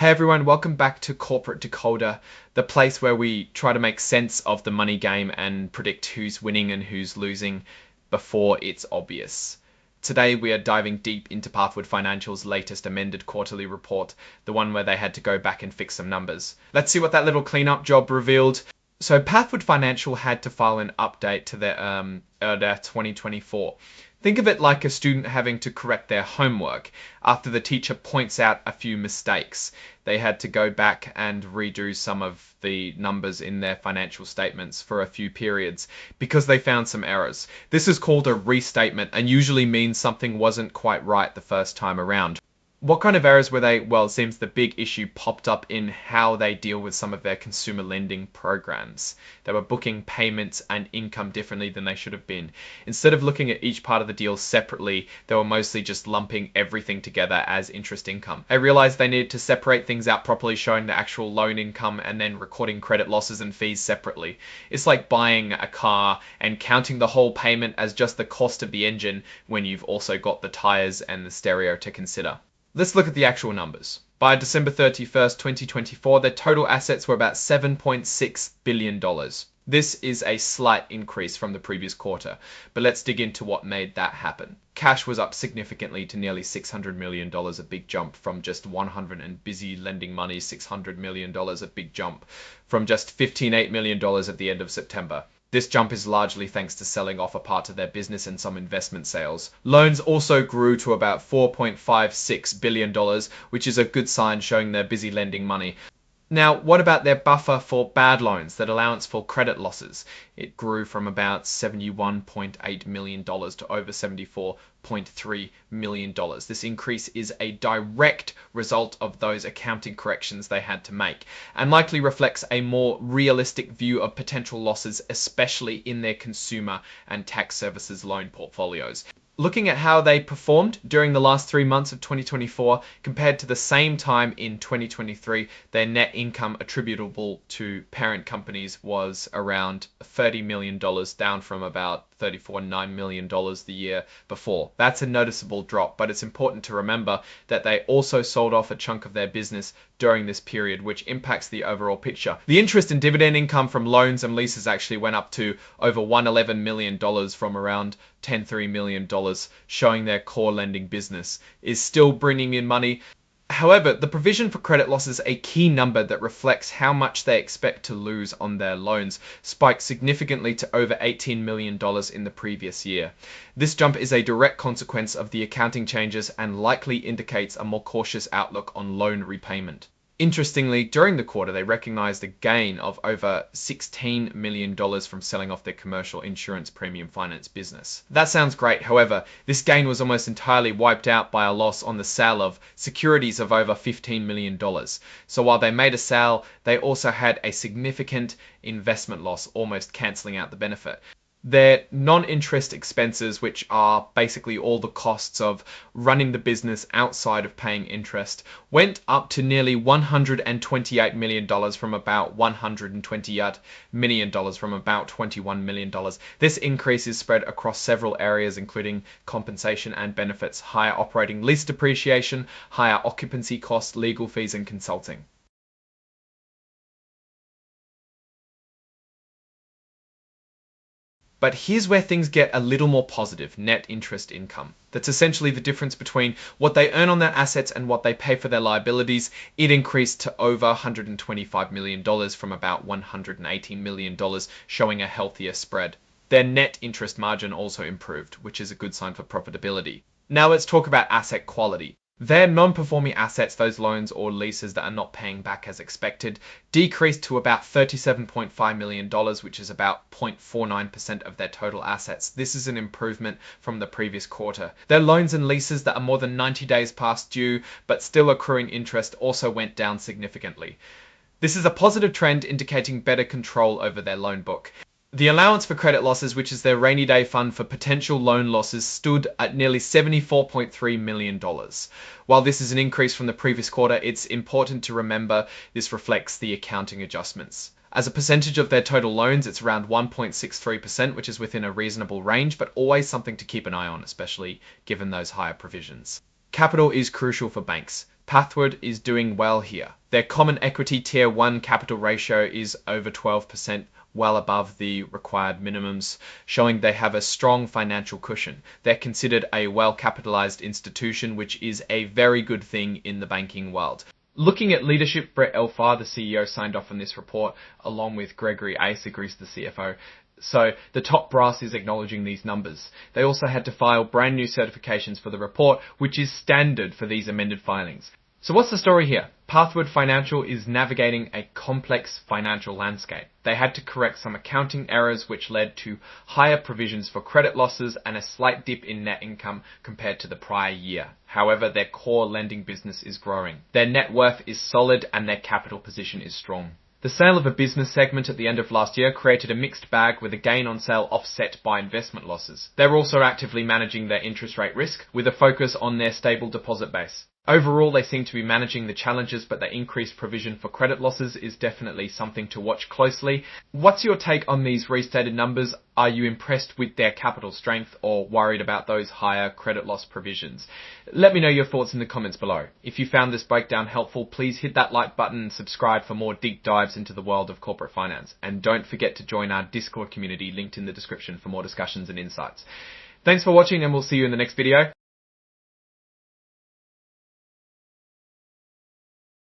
Hey everyone, welcome back to Corporate Decoder, the place where we try to make sense of the money game and predict who's winning and who's losing before it's obvious. Today we are diving deep into Pathward Financial's latest amended quarterly report, the one where they had to go back and fix some numbers. Let's see what that little cleanup job revealed. So Pathward Financial had to file an update to their 2024. Think of it like a student having to correct their homework after the teacher points out a few mistakes. They had to go back and redo some of the numbers in their financial statements for a few periods because they found some errors. This is called a restatement and usually means something wasn't quite right the first time around. What kind of errors were they? Well, it seems the big issue popped up in how they deal with some of their consumer lending programs. They were booking payments and income differently than they should have been. Instead of looking at each part of the deal separately, they were mostly just lumping everything together as interest income. I realized they needed to separate things out properly, showing the actual loan income and then recording credit losses and fees separately. It's like buying a car and counting the whole payment as just the cost of the engine when you've also got the tires and the stereo to consider. Let's look at the actual numbers. By December 31st, 2024, their total assets were about $7.6 billion. This is a slight increase from the previous quarter, but let's dig into what made that happen. Cash was up significantly to nearly $600 million, a big jump from just 100, and busy lending money, $600 million, a big jump from just $15.8 million at the end of September. This jump is largely thanks to selling off a part of their business and some investment sales. Loans also grew to about $4.56 billion, which is a good sign showing they're busy lending money. Now, what about their buffer for bad loans, that allowance for credit losses? It grew from about $71.8 million to over $74.3 million. This increase is a direct result of those accounting corrections they had to make, and likely reflects a more realistic view of potential losses, especially in their consumer and tax services loan portfolios. Looking at how they performed during the last 3 months of 2024 compared to the same time in 2023, their net income attributable to parent companies was around $30 million, down from about $34.9 million the year before. That's a noticeable drop, but it's important to remember that they also sold off a chunk of their business during this period, which impacts the overall picture. The interest and dividend income from loans and leases actually went up to over $111 million from around $10.3 million, showing their core lending business is still bringing in money. However, the provision for credit losses, a key number that reflects how much they expect to lose on their loans, spiked significantly to over $18 million in the previous year. This jump is a direct consequence of the accounting changes and likely indicates a more cautious outlook on loan repayment. Interestingly, during the quarter, they recognized a gain of over $16 million from selling off their commercial insurance premium finance business. That sounds great. However, this gain was almost entirely wiped out by a loss on the sale of securities of over $15 million. So while they made a sale, they also had a significant investment loss, almost canceling out the benefit. Their non-interest expenses, which are basically all the costs of running the business outside of paying interest, went up to nearly $128 million from about $128 million from about $21 million. This increase is spread across several areas, including compensation and benefits, higher operating lease depreciation, higher occupancy costs, legal fees, and consulting. But here's where things get a little more positive: net interest income. That's essentially the difference between what they earn on their assets and what they pay for their liabilities. It increased to over $125 million from about $118 million, showing a healthier spread. Their net interest margin also improved, which is a good sign for profitability. Now let's talk about asset quality. Their non-performing assets, those loans or leases that are not paying back as expected, decreased to about $37.5 million, which is about 0.49% of their total assets. This is an improvement from the previous quarter. Their loans and leases that are more than 90 days past due but still accruing interest also went down significantly. This is a positive trend indicating better control over their loan book. The allowance for credit losses, which is their rainy day fund for potential loan losses, stood at nearly $74.3 million. While this is an increase from the previous quarter, it's important to remember this reflects the accounting adjustments. As a percentage of their total loans, it's around 1.63%, which is within a reasonable range, but always something to keep an eye on, especially given those higher provisions. Capital is crucial for banks. Pathward is doing well here. Their common equity tier 1 capital ratio is over 12%, well above the required minimums, showing they have a strong financial cushion. They're considered a well-capitalized institution, which is a very good thing in the banking world. Looking at leadership, Brett Elfar, the CEO, signed off on this report, along with Gregory Ace-Agrees, the CFO. So the top brass is acknowledging these numbers. They also had to file brand new certifications for the report, which is standard for these amended filings. So what's the story here? Pathward Financial is navigating a complex financial landscape. They had to correct some accounting errors which led to higher provisions for credit losses and a slight dip in net income compared to the prior year. However, their core lending business is growing. Their net worth is solid and their capital position is strong. The sale of a business segment at the end of last year created a mixed bag with a gain on sale offset by investment losses. They're also actively managing their interest rate risk with a focus on their stable deposit base. Overall, they seem to be managing the challenges, but the increased provision for credit losses is definitely something to watch closely. What's your take on these restated numbers? Are you impressed with their capital strength or worried about those higher credit loss provisions? Let me know your thoughts in the comments below. If you found this breakdown helpful, please hit that like button and subscribe for more deep dives into the world of corporate finance. And don't forget to join our Discord community linked in the description for more discussions and insights. Thanks for watching, and we'll see you in the next video.